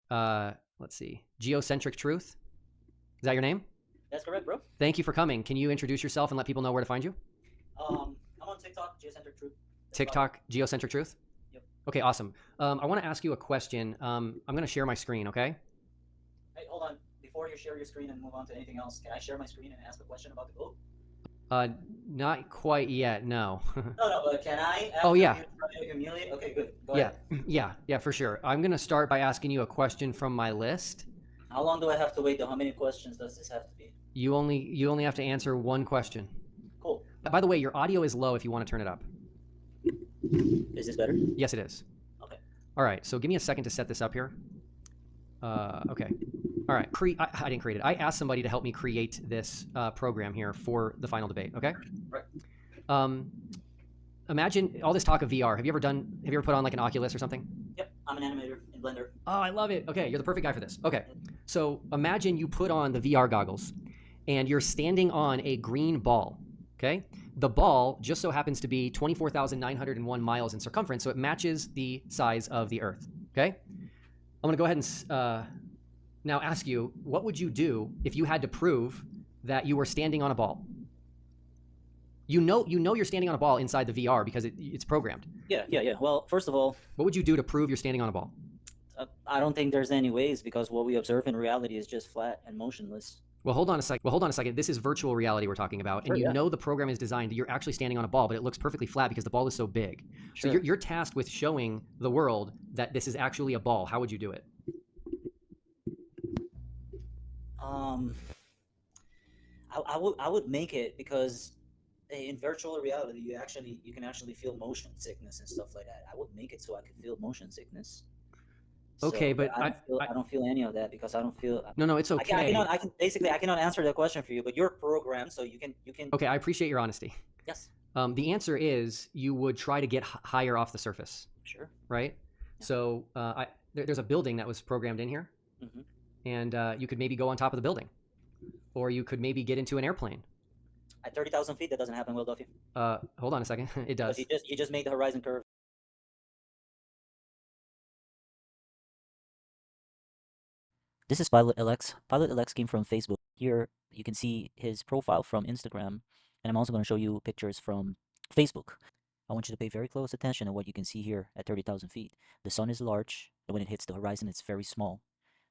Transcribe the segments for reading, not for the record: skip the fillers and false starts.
let's see, Geocentric Truth. Is that your name? That's correct, bro. Thank you for coming. Can you introduce yourself and let people know where to find you? I'm on TikTok, Geocentric Truth. TikTok, Geocentric Truth? Yep. Okay, awesome. I want to ask you a question. I'm going to share my screen, okay? Hey, hold on. Before you share your screen and move on to anything else, can I share my screen and ask a question about the goat? Not quite yet, no. No, but can I? Oh, yeah. You try to humiliate? Okay, good. Go Yeah, ahead. yeah, for sure. I'm going to start by asking you a question from my list. How long do I have to wait, though? How many questions does this have to be? You only have to answer one question. Cool. By the way, your audio is low if you want to turn it up. Is this better? Yes, it is. Okay. All right, so give me a second to set this up here. Okay. All right, I didn't create it. I asked somebody to help me create this program here for the final debate, okay? Right. Imagine all this talk of VR. Have you ever put on like an Oculus or something? Yep, I'm an animator in Blender. Oh, I love it. Okay, you're the perfect guy for this. Okay, so imagine you put on the VR goggles and you're standing on a green ball, okay? The ball just so happens to be 24,901 miles in circumference, so it matches the size of the Earth, okay? I'm gonna go ahead and now ask you, what would you do if you had to prove that you were standing on a ball? You know you're standing on a ball inside the VR because it's programmed. Yeah. Well, first of all, what would you do to prove you're standing on a ball? I don't think there's any ways because what we observe in reality is just flat and motionless. Well, hold on a second. This is virtual reality we're talking about, Sure, and you yeah. know the program is designed. You're actually standing on a ball, but it looks perfectly flat because the ball is so big. Sure. So you're tasked with showing the world that this is actually a ball. How would you do it? I would make it because in virtual reality you can actually feel motion sickness and stuff like that. I would make it so I could feel motion sickness. Okay, but I don't feel any of that because I don't feel. No, it's okay. I cannot answer that question for you, but you're programmed, so you can. Okay, I appreciate your honesty. Yes. The answer is you would try to get higher off the surface. Sure. Right. Yeah. So there's a building that was programmed in here, and you could maybe go on top of the building, or you could maybe get into an airplane. At 30,000 feet, that doesn't happen, WillDuffy. Hold on a second. It does. You just made the horizon curve. This is Pilot LX. Pilot LX came from Facebook. Here you can see his profile from Instagram, and I'm also going to show you pictures from Facebook. I want you to pay very close attention to what you can see here at 30,000 feet. The sun is large, and when it hits the horizon, it's very small.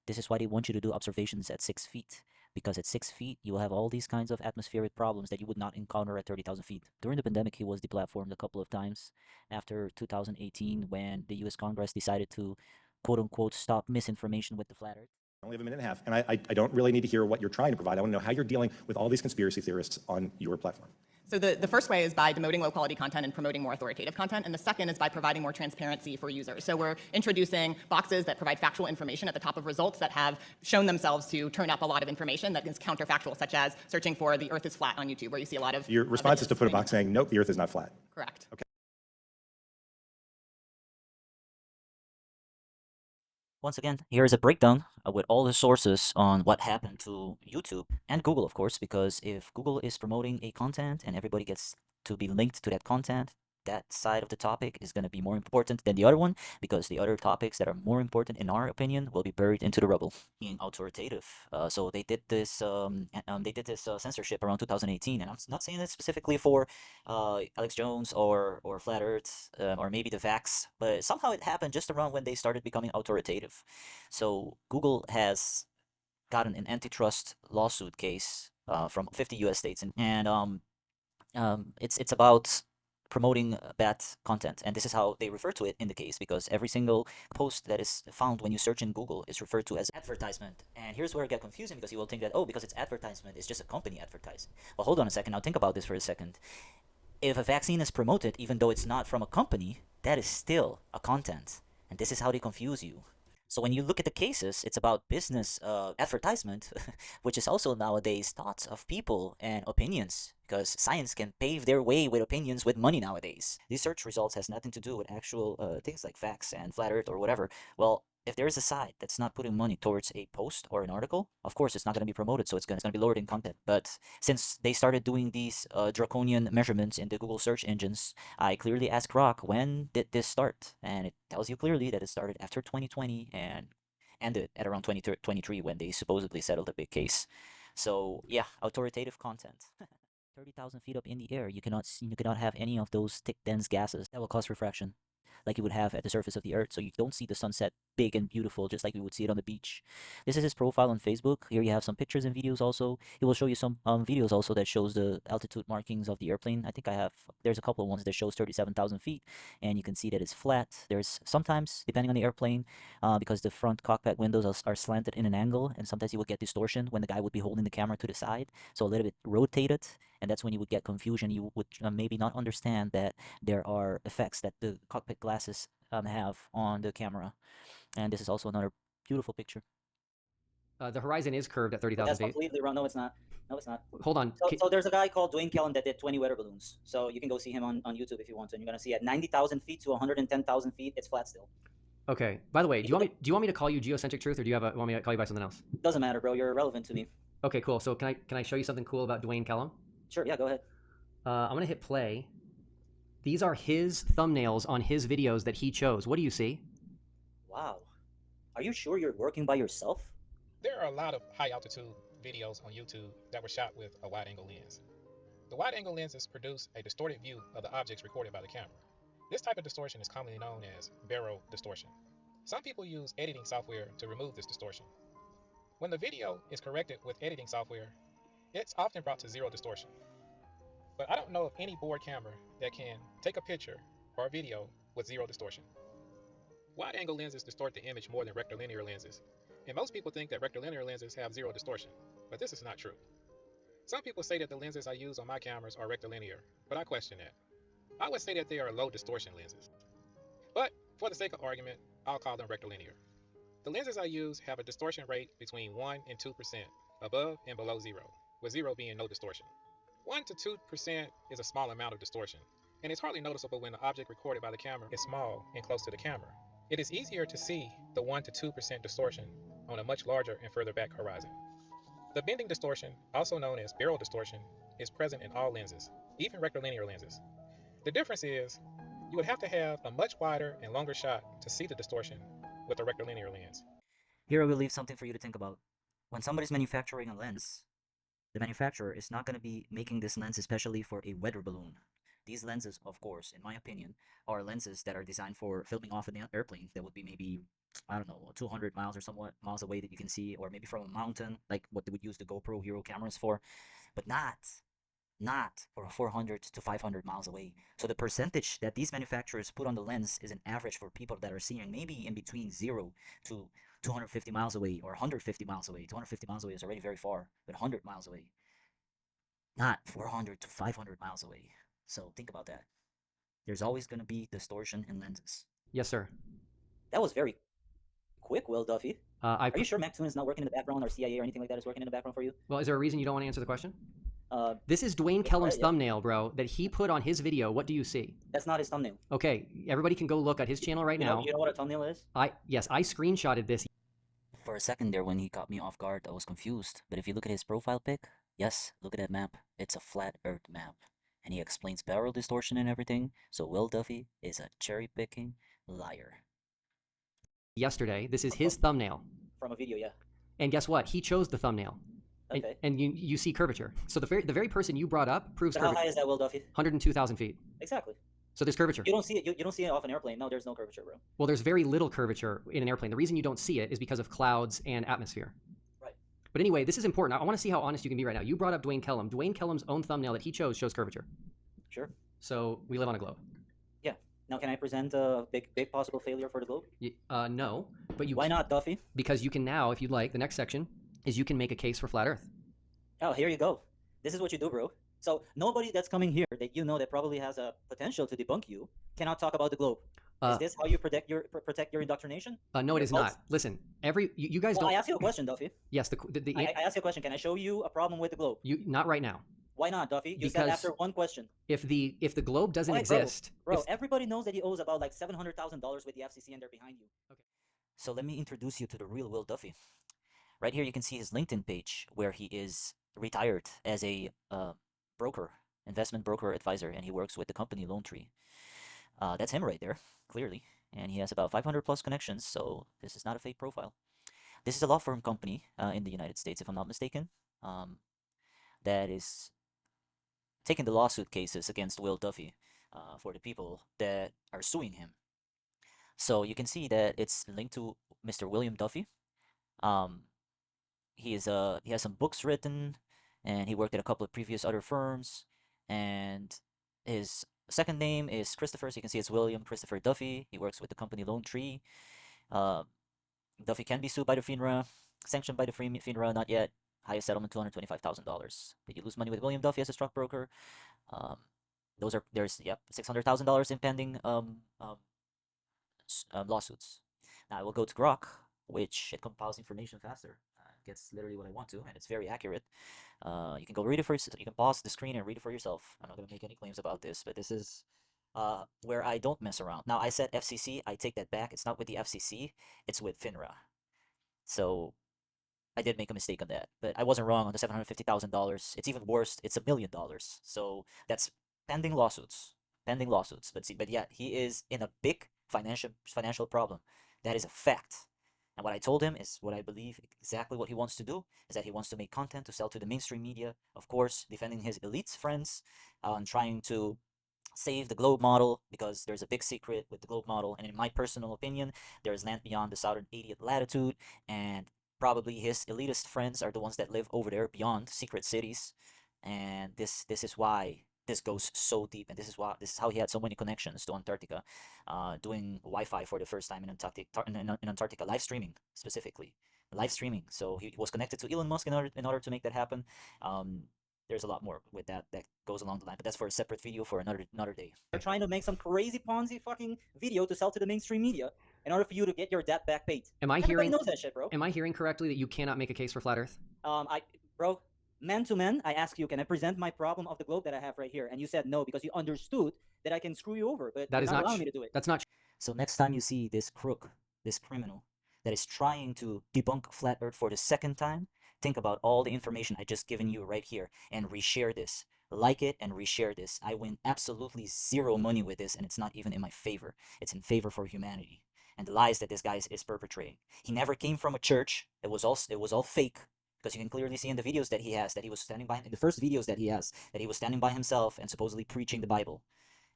This is why they want you to do observations at 6 feet, because at 6 feet, you will have all these kinds of atmospheric problems that you would not encounter at 30,000 feet. During the pandemic, he was deplatformed a couple of times after 2018 when the US Congress decided to quote-unquote stop misinformation with the flat earth. I only have a minute and a half, and I don't really need to hear what you're trying to provide. I want to know how you're dealing with all these conspiracy theorists on your platform. So the first way is by demoting low-quality content and promoting more authoritative content, and the second is by providing more transparency for users. So we're introducing boxes that provide factual information at the top of results that have shown themselves to turn up a lot of information that is counterfactual, such as searching for the Earth is flat on YouTube, where you see a lot of... Your response is to put a box saying, nope, the Earth is not flat. Correct. Okay. Once again, here's a breakdown with all the sources on what happened to YouTube and Google, of course, because if Google is promoting a content and everybody gets to be linked to that content, that side of the topic is going to be more important than the other one, because the other topics that are more important, in our opinion, will be buried into the rubble. Being authoritative, so they did this. Censorship around 2018, and I'm not saying this specifically for Alex Jones or Flat Earth or maybe the Vax, but somehow it happened just around when they started becoming authoritative. So Google has gotten an antitrust lawsuit case from 50 U.S. states, and it's about promoting bad content, and this is how they refer to it in the case, because every single post that is found when you search in Google is referred to as advertisement. And here's where it gets confusing, because you will think that, oh, because it's advertisement, it's just a company advertising. Well, hold on a second, now think about this for a second. If a vaccine is promoted, even though it's not from a company, that is still a content, and this is how they confuse you. So when you look at the cases, it's about business advertisement, which is also nowadays thoughts of people and opinions, because science can pave their way with opinions with money nowadays. These search results has nothing to do with actual things like facts and flat earth or whatever. Well, if there is a site that's not putting money towards a post or an article, of course it's not going to be promoted, so it's going to be lowered in content. But since they started doing these draconian measurements in the Google search engines, I clearly asked Rock, when did this start? And it tells you clearly that it started after 2020, and ended at around 2023 when they supposedly settled a big case. So yeah, authoritative content. 30,000 feet up in the air, you cannot have any of those thick, dense gases that will cause refraction, like you would have at the surface of the Earth. So you don't see the sunset big and beautiful, just like you would see it on the beach. This is his profile on Facebook. Here you have some pictures and videos also. He will show you some videos also that shows the altitude markings of the airplane. I think there's a couple of ones that shows 37,000 feet, and you can see that it's flat. There's sometimes, depending on the airplane, because the front cockpit windows are slanted in an angle, and sometimes you would get distortion when the guy would be holding the camera to the side, so a little bit rotated, and that's when you would get confusion. You would maybe not understand that there are effects that the cockpit glasses have on the camera. And this is also another beautiful picture. The horizon is curved at But 30,000 that's feet. completely wrong. No, it's not. No, it's not. Hold on. So there's a guy called Dwayne Kellum that did 20 weather balloons. So you can go see him on YouTube if you want to. And you're gonna see at 90,000 feet to 110,000 feet, it's flat still. Okay. By the way, do you want me to call you Geocentric Truth, or do you want me to call you by something else? Doesn't matter, bro. You're irrelevant to me. Okay, cool. So can I show you something cool about Dwayne Kellum? Sure. Yeah. Go ahead. I'm gonna hit play. These are his thumbnails on his videos that he chose. What do you see? Wow. Are you sure you're working by yourself? There are a lot of high altitude videos on YouTube that were shot with a wide angle lens. The wide angle lenses produce a distorted view of the objects recorded by the camera. This type of distortion is commonly known as barrel distortion. Some people use editing software to remove this distortion. When the video is corrected with editing software, it's often brought to zero distortion. But I don't know of any board camera that can take a picture or a video with zero distortion. Wide-angle lenses distort the image more than rectilinear lenses, and most people think that rectilinear lenses have zero distortion, but this is not true. Some people say that the lenses I use on my cameras are rectilinear, but I question that. I would say that they are low distortion lenses. But for the sake of argument, I'll call them rectilinear. The lenses I use have a distortion rate between 1 and 2%, above and below zero, with zero being no distortion. 1 to 2% is a small amount of distortion, and it's hardly noticeable when the object recorded by the camera is small and close to the camera. It is easier to see the 1 to 2% distortion on a much larger and further back horizon. The bending distortion, also known as barrel distortion, is present in all lenses, even rectilinear lenses. The difference is, you would have to have a much wider and longer shot to see the distortion with a rectilinear lens. Here I will leave something for you to think about. When somebody's manufacturing a lens, the manufacturer is not going to be making this lens especially for a weather balloon. These lenses, of course, in my opinion, are lenses that are designed for filming off an airplane that would be maybe, I don't know, 200 miles or somewhat miles away that you can see, or maybe from a mountain, like what they would use the GoPro Hero cameras for, but not for 400 to 500 miles away. So the percentage that these manufacturers put on the lens is an average for people that are seeing maybe in between 0 to 250 miles away or 150 miles away. 250 miles away is already very far, but 100 miles away, not 400 to 500 miles away. So think about that. There's always going to be distortion in lenses. Yes, sir. That was very quick, WillDuffy. Are you sure MacToon is not working in the background, or CIA or anything like that is working in the background for you? Well, is there a reason you don't want to answer the question? This is Dwayne Kellum's thumbnail, bro, that he put on his video. What do you see? That's not his thumbnail. Okay, everybody can go look at his channel right now. You know what a thumbnail is? Yes, I screenshotted this. For a second there, when he caught me off guard, I was confused. But if you look at his profile pic, yes, look at that map. It's a flat Earth map. And he explains barrel distortion and everything. So WillDuffy is a cherry-picking liar. Yesterday, this is his thumbnail. From a video, yeah. And guess what? He chose the thumbnail. Okay. And you see curvature. So the very person you brought up proves But curvature. how high is that, WillDuffy? 102,000 feet. Exactly. So there's curvature. You don't see it. You don't see it off an airplane. No, there's no curvature, bro. Well, there's very little curvature in an airplane. The reason you don't see it is because of clouds and atmosphere. Right. But anyway, this is important. I want to see how honest you can be right now. You brought up Dwayne Kellum. Dwayne Kellum's own thumbnail that he chose shows curvature. Sure. So we live on a globe. Yeah. Now, can I present a big possible failure for the globe? No, but you. Why not, Duffy? Because you can now, if you'd like, the next section is you can make a case for flat Earth. Oh, here you go. This is what you do, bro. So nobody that's coming here that you know that probably has a potential to debunk you cannot talk about the globe. Is this how you protect your indoctrination? No, it is not. Listen, you guys don't. I asked you a question, Duffy. Yes, I asked you a question. Can I show you a problem with the globe? Not right now. Why not, Duffy? You said Because after one question. If the globe doesn't Why, exist, bro, everybody knows that he owes about like $700,000 with the FCC, and they're behind you. Okay. So let me introduce you to the real WillDuffy. Right here, you can see his LinkedIn page where he is retired as a investment broker advisor, and he works with the company Lone Tree. That's him right there, clearly, and he has about 500 plus connections. So this is not a fake profile. This is a law firm company in the United States, if I'm not mistaken, that is taking the lawsuit cases against WillDuffy for the people that are suing him. So you can see that it's linked to Mr. William Duffy. He has some books written, and he worked at a couple of previous other firms, and his second name is Christopher, so you can see it's William Christopher Duffy. He works with the company Lone Tree. Duffy can be sued by the FINRA, sanctioned by the FINRA, not yet. Highest settlement $225,000. Did you lose money with William Duffy as a stockbroker? There's $600,000 in pending lawsuits. Now I will go to Grok, which it compiles information faster. Gets literally what I want to, and it's very accurate. You can go read it for yourself. You can pause the screen and read it for yourself. I'm not going to make any claims about this, but this is where I don't mess around. Now, I said FCC. I take that back. It's not with the FCC. It's with FINRA. So I did make a mistake on that, but I wasn't wrong on the $750,000. It's even worse. It's $1 million. So that's pending lawsuits. Pending lawsuits. But yeah, he is in a big financial problem. That is a fact. And what I told him is what I believe exactly what he wants to do, is that he wants to make content to sell to the mainstream media, of course, defending his elite friends, and trying to save the globe model, because there's a big secret with the globe model, and in my personal opinion, there is land beyond the southern 80th latitude, and probably his elitist friends are the ones that live over there beyond secret cities, and this is why this goes so deep, and this is how he had so many connections to Antarctica, doing Wi-Fi for the first time in Antarctica, live streaming specifically, live streaming. So he was connected to Elon Musk in order to make that happen. There's a lot more with that goes along the line, but that's for a separate video for another day. They're trying to make some crazy Ponzi fucking video to sell to the mainstream media in order for you to get your debt back paid. Everybody knows that shit, bro. Am I hearing correctly that you cannot make a case for flat Earth? Bro, man to man, I asked you, can I present my problem of the globe that I have right here? And you said no, because you understood that I can screw you over, but That you're is not not allowing me to do it. That's not So next time you see this crook, this criminal that is trying to debunk flat Earth for the second time, think about all the information I just given you right here and reshare this. Like it and reshare this. I win absolutely zero money with this, and it's not even in my favor. It's in favor for humanity. And the lies that this guy is perpetrating. He never came from a church. It was all fake. Because you can clearly see in the videos that he has that he was standing by, in the first videos that he has, that he was standing by himself and supposedly preaching the Bible.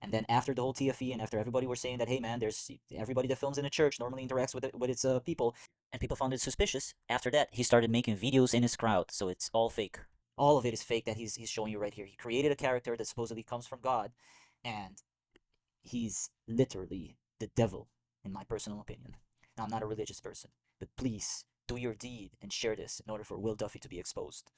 And then after the whole TFE and after everybody were saying that, hey man, there's everybody that films in a church normally interacts with its people, and people found it suspicious. After that, he started making videos in his crowd, so it's all fake. All of it is fake that he's showing you right here. He created a character that supposedly comes from God, and he's literally the devil, in my personal opinion. Now, I'm not a religious person, but please do your deed and share this in order for WillDuffy to be exposed.